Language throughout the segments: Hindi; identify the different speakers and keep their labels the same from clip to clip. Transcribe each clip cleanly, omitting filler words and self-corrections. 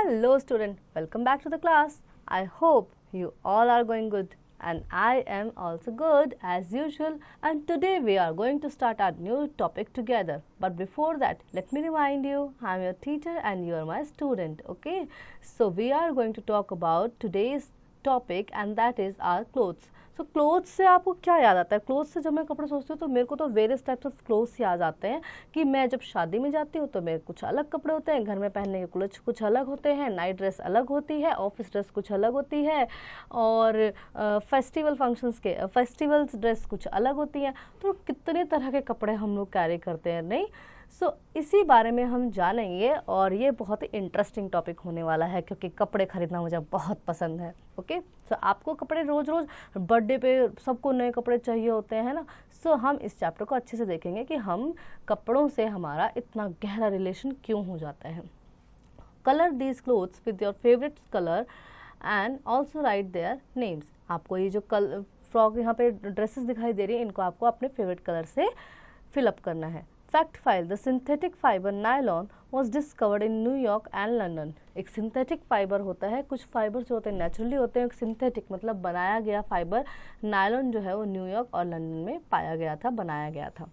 Speaker 1: Hello student, welcome back to the class. I hope you all are going good and I am also good as usual, and today we are going to start our new topic together. But before that, let me remind you, I am your teacher and you are my student, okay? So we are going to talk about today's topic and that is our clothes. So clothes से आपको क्या याद आता है? क्लोथ्स से जब मैं कपड़े सोचती हूँ तो मेरे को तो वेरियस टाइप्स ऑफ क्लोथ्स याद आते हैं कि मैं जब शादी में जाती हूँ तो मेरे कुछ अलग कपड़े होते हैं, घर में पहनने के कुछ अलग होते हैं, नाइट ड्रेस अलग होती है, ऑफिस ड्रेस कुछ अलग होती है और फेस्टिवल्स ड्रेस कुछ अलग होती हैं. तो कितने तरह के कपड़े हम लोग कैरी करते हैं, नहीं? सो इसी बारे में हम जानेंगे और ये बहुत ही इंटरेस्टिंग टॉपिक होने वाला है क्योंकि कपड़े खरीदना मुझे बहुत पसंद है. ओके, सो आपको कपड़े रोज़ बर्थडे पे सबको नए कपड़े चाहिए होते हैं ना. सो हम इस चैप्टर को अच्छे से देखेंगे कि हम कपड़ों से हमारा इतना गहरा रिलेशन क्यों हो जाता है. Colour these clothes with your favourite colour and also right their names. आपको ये जो फ्रॉक यहाँ पे ड्रेसेस दिखाई दे रही है, इनको आपको अपने फेवरेट कलर से फिलअप करना है. Fact file, the synthetic fibre nylon was discovered in New York and London. एक सिंथेटिक फाइबर होता है, कुछ फाइबर जो होते हैं नेचुरली होते हैं, एक सिंथेटिक मतलब बनाया गया फाइबर नायलॉन जो है वो न्यूयॉर्क और लंदन में पाया गया था, बनाया गया था.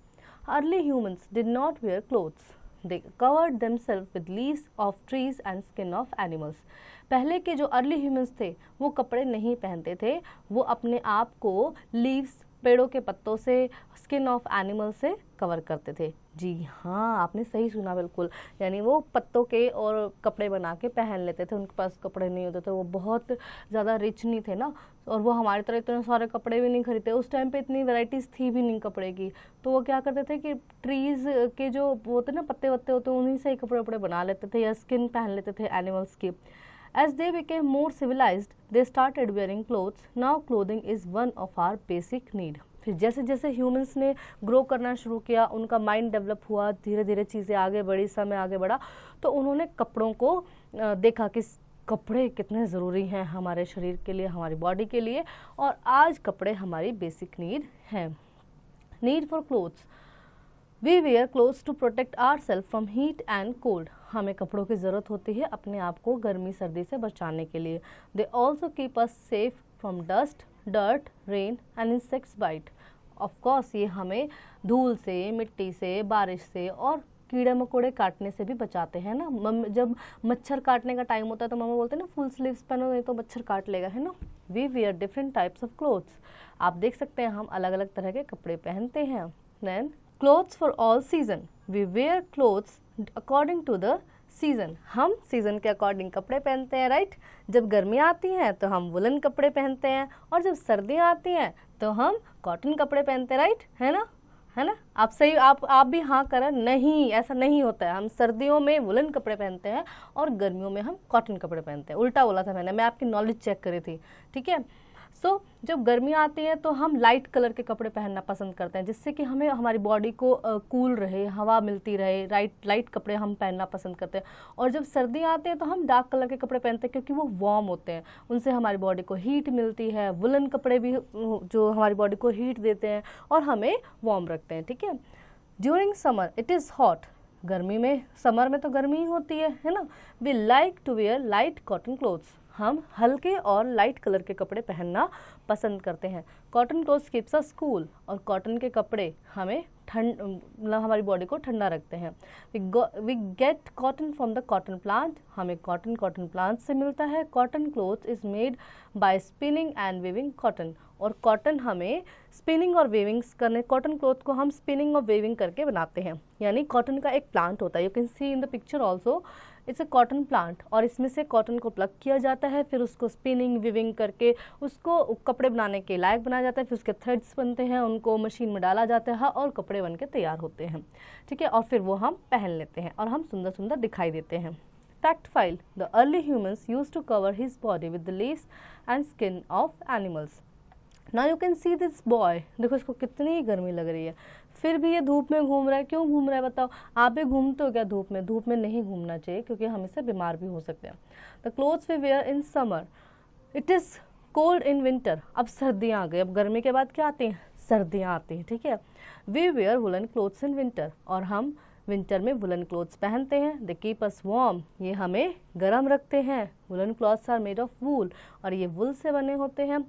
Speaker 1: Early humans did not wear clothes, they covered themselves with leaves of trees and skin of animals. पहले के जो अर्ली ह्यूमन्स थे वो कपड़े नहीं पहनते थे, वो अपने आप को लीव्स, पेड़ों के पत्तों से, स्किन ऑफ एनिमल से कवर करते थे. जी हाँ, आपने सही सुना बिल्कुल. यानी वो पत्तों के और कपड़े बना के पहन लेते थे. उनके पास कपड़े नहीं होते थे, वो बहुत ज़्यादा रिच नहीं थे ना, और वो हमारी तरह इतने सारे कपड़े भी नहीं खरीदते. उस टाइम पे इतनी वैरायटीज़ थी भी नहीं कपड़े की. तो वो क्या करते थे कि ट्रीज़ के जो होते ना पत्ते वत्ते होते, उन्हीं से ही कपड़े वपड़े बना लेते थे या स्किन पहन लेते थे एनिमल्स की. As they became more civilized, they started wearing clothes. Now clothing is one of our basic need. फिर जैसे जैसे ह्यूमंस ने ग्रो करना शुरू किया, उनका माइंड डेवलप हुआ, धीरे धीरे चीज़ें आगे बढ़ी, समय आगे बढ़ा, तो उन्होंने कपड़ों को देखा कि कपड़े कितने ज़रूरी हैं हमारे शरीर के लिए, हमारी बॉडी के लिए, और आज कपड़े हमारी बेसिक नीड हैं. Need for clothes. We wear clothes to protect ourselves from heat and cold. हमें कपड़ों की ज़रूरत होती है अपने आप को गर्मी सर्दी से बचाने के लिए. They also keep us safe from dust, dirt, rain and insects bite. Of course ये हमें धूल से, मिट्टी से, बारिश से और कीड़े मकोड़े काटने से भी बचाते हैं ना. जब मच्छर काटने का टाइम होता है तो मम्मा बोलते हैं ना फुल स्लीव्स पहनो नहीं तो मच्छर काट लेगा, है ना. We wear different types of clothes. आप देख सकते हैं हम अलग अलग तरह के कपड़े पहनते हैं. Then clothes for all season. We wear clothes according to the season. हम सीज़न के अकॉर्डिंग कपड़े पहनते हैं, राइट. जब गर्मियाँ आती हैं तो हम वुलन कपड़े पहनते हैं, और जब सर्दियाँ आती हैं तो हम कॉटन कपड़े पहनते हैं, राइट, है ना, है ना. आप सही, आप भी हाँ करें. नहीं, ऐसा नहीं होता है. हम सर्दियों में वुलन कपड़े पहनते हैं और गर्मियों में हम कॉटन कपड़े पहनते हैं. उल्टा बोला था मैं आपकी नॉलेज चेक करी थी, ठीक है. सो जब गर्मियाँ आती हैं तो हम लाइट कलर के कपड़े पहनना पसंद करते हैं, जिससे कि हमें हमारी बॉडी को कूल रहे, हवा मिलती रहे. लाइट कपड़े हम पहनना पसंद करते हैं. और जब सर्दियाँ आती हैं तो हम डार्क कलर के कपड़े पहनते हैं क्योंकि वो वार्म होते हैं, उनसे हमारी बॉडी को हीट मिलती है. वुलन कपड़े भी जो हमारी बॉडी को हीट देते हैं और हमें वार्म रखते हैं, ठीक है. During summer it is hot. गर्मी में, समर में तो गर्मी ही होती है ना. We like to wear light cotton clothes. हम हल्के और लाइट कलर के कपड़े पहनना पसंद करते हैं. Cotton clothes keeps us cool. और कॉटन के कपड़े हमें मतलब हमारी बॉडी को ठंडा रखते हैं. We get cotton from the cotton plant. हमें कॉटन प्लांट से मिलता है. Cotton cloth is made by spinning and weaving cotton. और कॉटन हमें स्पिनिंग और वेविंग्स करने, कॉटन क्लोथ को हम स्पिनिंग और वेविंग करके बनाते हैं. यानी कॉटन का एक प्लांट होता है, you can C in the picture also, it's a cotton plant. और इसमें से कॉटन को प्लग किया जाता है, फिर उसको स्पिनिंग विविंग करके उसको कपड़े बनाने के लायक बनाया जाता है. फिर उसके थ्रेड्स बनते हैं, उनको मशीन में डाला जाता है और कपड़े बन के तैयार होते हैं, ठीक है. और फिर वो हम पहन लेते हैं और हम सुंदर सुंदर दिखाई देते हैं. Fact file, the early humans used to cover his body with the leaves and skin of animals. Now you can see this boy. देखो इसको कितनी गर्मी लग रही है, फिर भी ये धूप में घूम रहा है. क्यों घूम रहा है बताओ? आप भी घूमते हो क्या धूप में? धूप में नहीं घूमना चाहिए क्योंकि हम इससे बीमार भी हो सकते हैं. The clothes we wear in summer, it is cold in winter. अब सर्दियाँ आ गई. अब गर्मी के बाद क्या आती हैं? सर्दियाँ आती हैं, ठीक है. We wear woollen clothes in winter. और हम विंटर में वुलन क्लोथ्स पहनते हैं। दे कीप अस वार्म, ये हमें गर्म रखते हैं। Woollen clothes are made of wool, और ये वुल से बने होते हैं।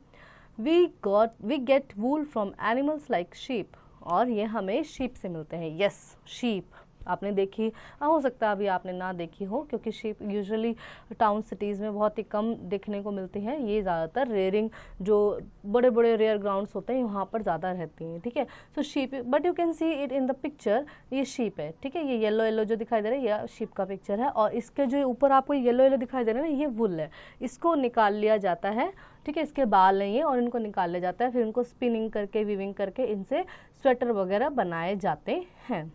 Speaker 1: We get wool from animals like sheep, और ये हमें शीप से मिलते हैं। यस, शीप आपने देखी, हो सकता है अभी आपने ना देखी हो, क्योंकि शीप यूजुअली टाउन सिटीज़ में बहुत ही कम देखने को मिलती हैं। ये ज़्यादातर रेयरिंग, जो बड़े बड़े रेयर ग्राउंड्स होते हैं वहाँ पर ज़्यादा रहती हैं, ठीक है। So sheep, but you can see it in the picture, ये शीप है, ठीक है। ये येलो येलो जो दिखाई दे रहा है ये शीप का पिक्चर है, और इसके जो ऊपर आपको येलो येलो दिखाई दे रहा है ना, ये वुल है। इसको निकाल लिया जाता है, ठीक है। इसके बाल नहीं है और इनको निकाल लिया जाता है, फिर इनको स्पिनिंग करके, वीविंग करके इनसे स्वेटर वगैरह बनाए जाते हैं।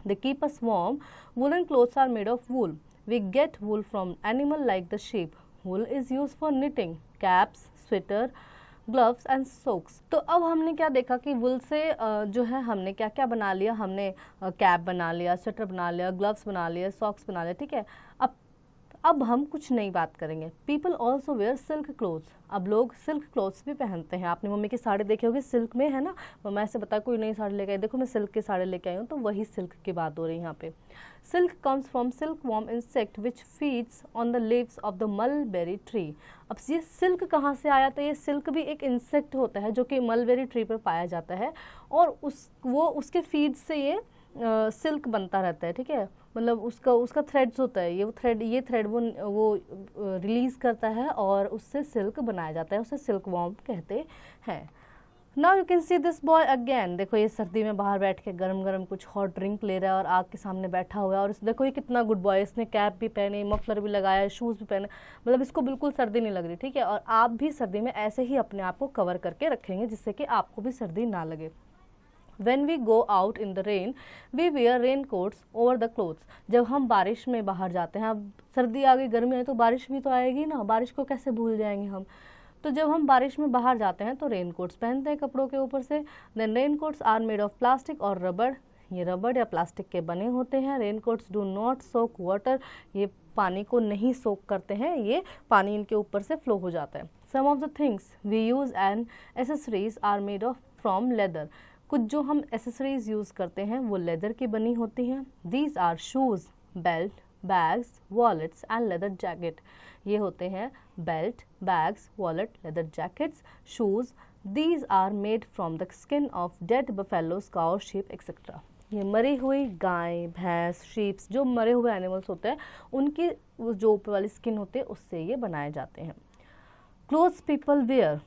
Speaker 1: They keep us warm. Woolen clothes are made of wool. We get wool from animal like the sheep. Wool is used for knitting, caps, sweater, gloves and socks. तो अब हमने क्या देखा कि वुल से जो है हमने क्या क्या बना लिया, हमने कैप बना लिया, स्वेटर बना लिया, ग्लव्स बना लिया, सॉक्स बना लिया, ठीक है। अब हम कुछ नई बात करेंगे। People also wear silk clothes, अब लोग सिल्क क्लोथ्स भी पहनते हैं। आपने मम्मी की साड़ी देखी होगी, सिल्क में है ना। मम्मा ऐसे बता कोई नई साड़ी लेके आई, देखो मैं सिल्क की साड़ी लेके आई हूँ, तो वही सिल्क की बात हो रही है यहाँ पे। Silk comes from silk worm insect which feeds on the leaves of the mulberry tree. अब ये सिल्क कहाँ से आया, तो ये सिल्क भी एक इंसेक्ट होता है जो कि मलबेरी ट्री पर पाया जाता है, और उसके फीड से ये सिल्क बनता रहता है, ठीक है। मतलब उसका थ्रेड्स होता है, ये थ्रेड वो रिलीज करता है और उससे सिल्क बनाया जाता है, उसे सिल्क वॉर्म कहते हैं। Now you can see this boy again, देखो ये सर्दी में बाहर बैठ के गरम गरम कुछ हॉट ड्रिंक ले रहा है और आग के सामने बैठा हुआ है, और देखो ये कितना गुड बॉय, इसने कैप भी पहनी, मफलर भी लगाया, शूज़ भी पहने, मतलब इसको बिल्कुल सर्दी नहीं लग रही, ठीक है। और आप भी सर्दी में ऐसे ही अपने आप को कवर करके रखेंगे जिससे कि आपको भी सर्दी ना लगे। When we go out in the rain, we wear raincoats over the clothes. जब हम बारिश में बाहर जाते हैं, अब सर्दी आ गई, गर्मी है, तो बारिश भी तो आएगी ना, बारिश को कैसे भूल जाएंगे हम। तो जब हम बारिश में बाहर जाते हैं तो रेनकोट्स पहनते हैं कपड़ों के ऊपर से। Then raincoats are made of plastic और रबड़, ये रबड़ या प्लास्टिक के बने होते हैं। Raincoats do not soak water, ये पानी को नहीं सोक करते हैं, ये पानी इनके ऊपर से फ्लो हो जाता है। Some of the things we use and accessories are made of from leather, कुछ जो हम एसेसरीज यूज़ करते हैं वो लेदर की बनी होती हैं। These are shoes, belt, bags, wallets and leather jacket, ये होते हैं belt, bags, wallet, leather jackets, shoes. These are made from the skin of dead buffaloes, cow, sheep etcetera, ये मरी हुई गाय, भैंस, शीप्स, जो मरे हुए एनिमल्स होते हैं उनकी जो ऊपर वाली स्किन होती है उससे ये बनाए जाते हैं। Clothes people wear,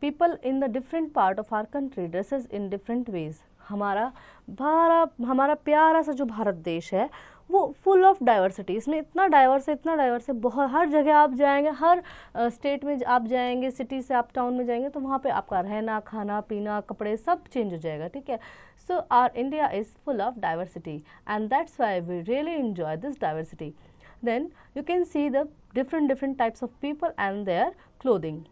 Speaker 1: people in the different part of our country dresses in different ways. हमारा प्यारा सा जो भारत देश है वो फुल ऑफ डाइवर्सिटी, इसमें इतना डाइवर्स है, बहुत, हर जगह आप जाएंगे, हर स्टेट में आप जाएंगे, सिटी से आप टाउन में जाएंगे तो वहाँ पे आपका रहना, खाना, पीना, कपड़े सब चेंज हो जाएगा, ठीक है। So our India is full of diversity and that's why we really enjoy this diversity. Then you can see the different types of people and their clothing.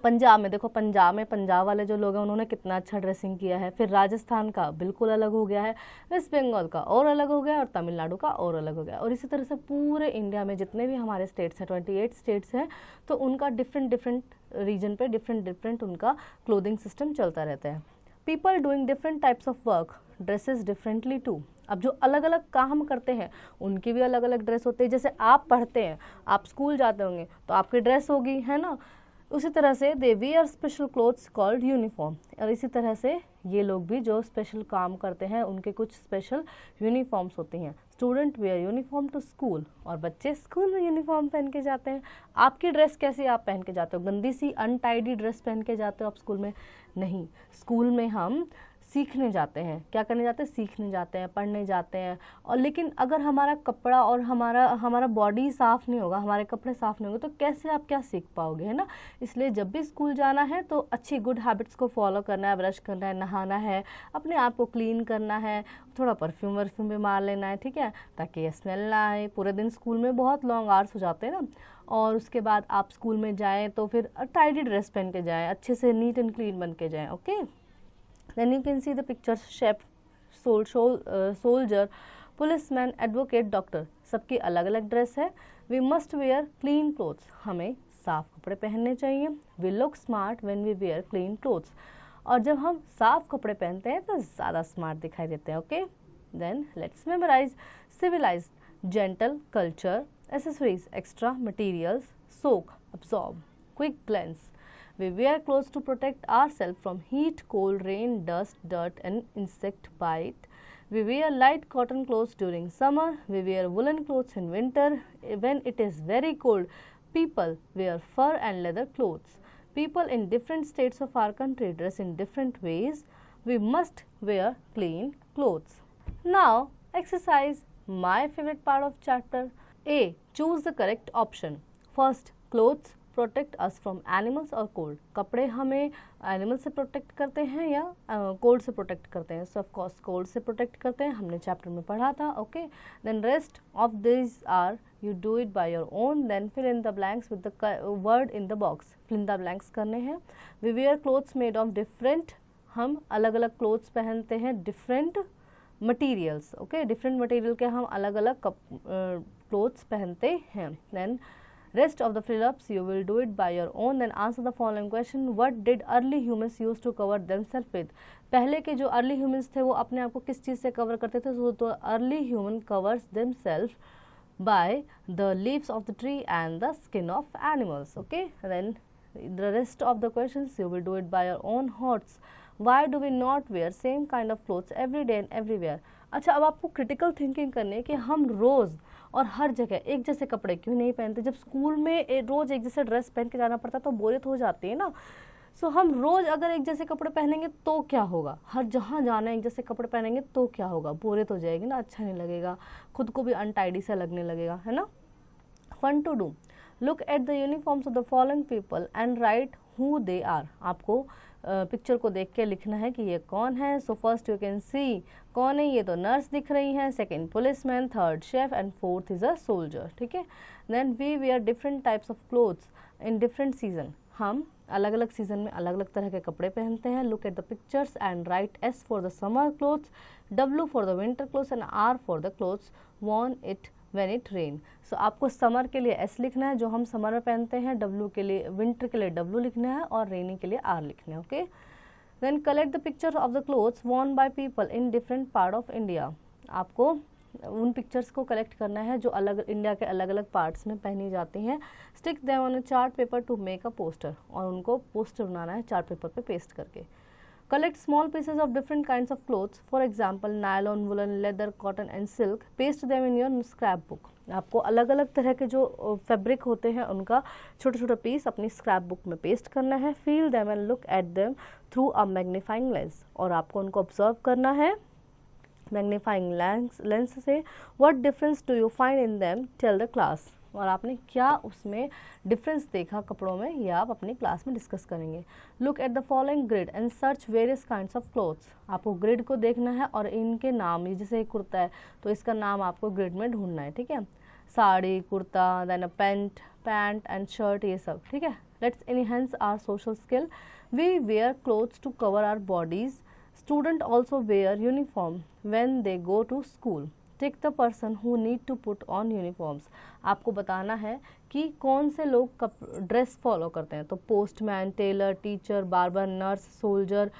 Speaker 1: Punjab में देखो, पंजाब वाले जो लोग हैं उन्होंने कितना अच्छा ड्रेसिंग किया है। फिर राजस्थान का बिल्कुल अलग हो गया है, वेस्ट बंगाल का और अलग हो गया, और तमिलनाडु का और अलग हो गया, और इसी तरह से पूरे इंडिया में जितने भी हमारे स्टेट्स हैं, 28 स्टेट्स हैं, तो उनका डिफरेंट रीजन पे डिफरेंट उनका क्लोथिंग सिस्टम चलता रहता है। People doing different types of work dresses differently too, अब जो अलग अलग काम करते हैं उनकी भी अलग अलग ड्रेस होती है। जैसे आप पढ़ते हैं, आप स्कूल जाते होंगे तो आपकी ड्रेस होगी, है ना, उसी तरह से they were special clothes called uniform, और इसी तरह से ये लोग भी जो स्पेशल काम करते हैं उनके कुछ स्पेशल यूनिफॉर्म्स होती हैं। Student wear uniform to school, और बच्चे स्कूल में यूनिफॉर्म पहन के जाते हैं। आपकी ड्रेस कैसी आप पहन के जाते हो, गंदी सी अनटाइडी ड्रेस पहन के जाते हो आप स्कूल में? नहीं, स्कूल में हम सीखने जाते हैं। क्या करने जाते हैं? सीखने जाते हैं, पढ़ने जाते हैं। और लेकिन अगर हमारा कपड़ा और हमारा बॉडी साफ़ नहीं होगा, हमारे कपड़े साफ़ नहीं होंगे, तो कैसे आप क्या सीख पाओगे, है ना। इसलिए जब भी स्कूल जाना है तो अच्छी गुड हैबिट्स को फॉलो करना है, ब्रश करना है, नहाना है, अपने आप को क्लीन करना है, थोड़ा परफ्यूम भी मार लेना है, ठीक है, ताकि स्मेल ना आए। पूरे दिन स्कूल में बहुत लॉन्ग आवर्स हो जाते हैं ना, और उसके बाद आप स्कूल में जाएँ तो फिर टाइडी ड्रेस पहन के जाएँ, अच्छे से नीट एंड क्लीन बन के जाएँ। Okay, then you can see the picture chef, soldier, policeman, advocate, doctor, सबकी अलग अलग ड्रेस है। we must wear clean clothes, हमें साफ कपड़े पहनने चाहिए। we look smart when we wear clean clothes, और जब हम साफ कपड़े पहनते हैं तो ज़्यादा स्मार्ट दिखाई देते हैं। Okay, Then let's memorize. Civilized, gentle, culture, accessories, extra, materials, soak, absorb, quick glance. We wear clothes to protect ourselves from heat, cold, rain, dust, dirt and insect bite. We wear light cotton clothes during summer. We wear woolen clothes in winter. When it is very cold, people wear fur and leather clothes. People in different states of our country dress in different ways. We must wear clean clothes. Now, exercise, my favorite part of chapter. A. Choose the correct option. First, clothes protect us from animals और कोल्ड. कपड़े हमें एनिमल से प्रोटेक्ट करते हैं या कोल्ड से प्रोटेक्ट करते हैं. सो ऑफ कोर्स कोल्ड से प्रोटेक्ट करते हैं, हमने चैप्टर में पढ़ा था. Okay, then rest of this are you do it by your own. Then fill in the blanks with the word in the box. Fill in the blanks करने हैं. We wear clothes made of different, हम अलग अलग क्लोथ्स पहनते हैं different materials. Okay, different material के हम अलग अलग क्लोथ्स पहनते हैं. Then rest of the fill-ups you will do it by your own. Then answer the following question. What did early humans use to cover themselves with? पहले के जो अर्ली ह्यूमंस थे वो अपने आप को किस चीज़ से कवर करते थे? तो early human covers themselves by the leaves of the tree and the skin of animals. Okay, then the rest of the questions you will do it by your own thoughts. Why do we not wear same kind of clothes every day and everywhere? अच्छा, अब आपको क्रिटिकल थिंकिंग करनी है कि हम रोज़ और हर जगह एक जैसे कपड़े क्यों नहीं पहनते. जब स्कूल में रोज़ एक जैसे ड्रेस पहन के जाना पड़ता तो बोरियत हो जाती है ना. सो हम रोज़ अगर एक जैसे कपड़े पहनेंगे तो क्या होगा? हर जहाँ जाना है एक जैसे कपड़े पहनेंगे तो क्या होगा? बोरियत हो जाएगी ना, अच्छा नहीं लगेगा, खुद को भी अनटाइडी सा लगने लगेगा, है ना. Fun to do. Look at the uniforms of the following people and write who they are. आपको पिक्चर को देख के लिखना है कि ये कौन है. So first you can see कौन है, ये तो नर्स दिख रही है. Second policeman, third chef and fourth is a soldier. ठीक है. Then we wear different types of clothes in different season. हम अलग अलग सीजन में अलग अलग तरह के कपड़े पहनते हैं. Look at the pictures and write S for the summer clothes, W for the winter clothes and R for the clothes worn it when it rain. So आपको समर के लिए एस लिखना है जो हम समर में पहनते हैं, डब्ल्यू के लिए विंटर के लिए डब्ल्यू लिखना है और रेनी के लिए आर लिखना है. Okay, then collect the picture of the clothes worn by people in different part of India. आपको उन पिक्चर्स को कलेक्ट करना है जो अलग इंडिया के अलग अलग पार्ट्स में पहनी जाती हैं. Stick them on a chart paper two make a poster. और उनको पोस्टर बनाना है चार्ट पेपर पे पेस्ट करके. Collect small pieces of different kinds of clothes, for example nylon, woolen, leather, cotton and silk. Paste them in your scrapbook. आपको अलग अलग तरह के जो फैब्रिक होते हैं उनका छोटा छोटा पीस अपनी स्क्रैप बुक में पेस्ट करना है. Feel them and look at them through a magnifying lens. और आपको उनको ऑब्जर्व करना है मैग्नीफाइंग लेंस से. What difference do you find in them? Tell the class. और आपने क्या उसमें डिफरेंस देखा कपड़ों में, यह आप अपनी क्लास में डिस्कस करेंगे. Look at the following grid and search various kinds of clothes. आपको ग्रिड को देखना है और इनके नाम, जैसे कुर्ता है तो इसका नाम आपको ग्रिड में ढूंढना है. ठीक है, sari, kurta, then a pant and shirt, ये सब. ठीक है. Let's enhance our social skill. We wear clothes to cover our bodies. Student also wear uniform when they go to school. Take the person who need to put on uniforms. आपको बताना है कि कौन से लोग ड्रेस फॉलो करते हैं. तो postman, tailor, teacher, barber, nurse, soldier,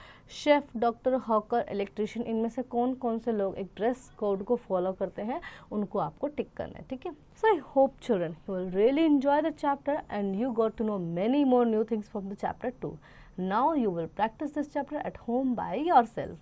Speaker 1: chef, doctor, hawker, electrician, इनमें से कौन कौन से लोग एक ड्रेस कोड को फॉलो करते हैं उनको आपको टिक करना है. ठीक है. So I hope children you will really enjoy the chapter and you got to know many more new things from the chapter 2. Now you will practice this chapter at home by yourself.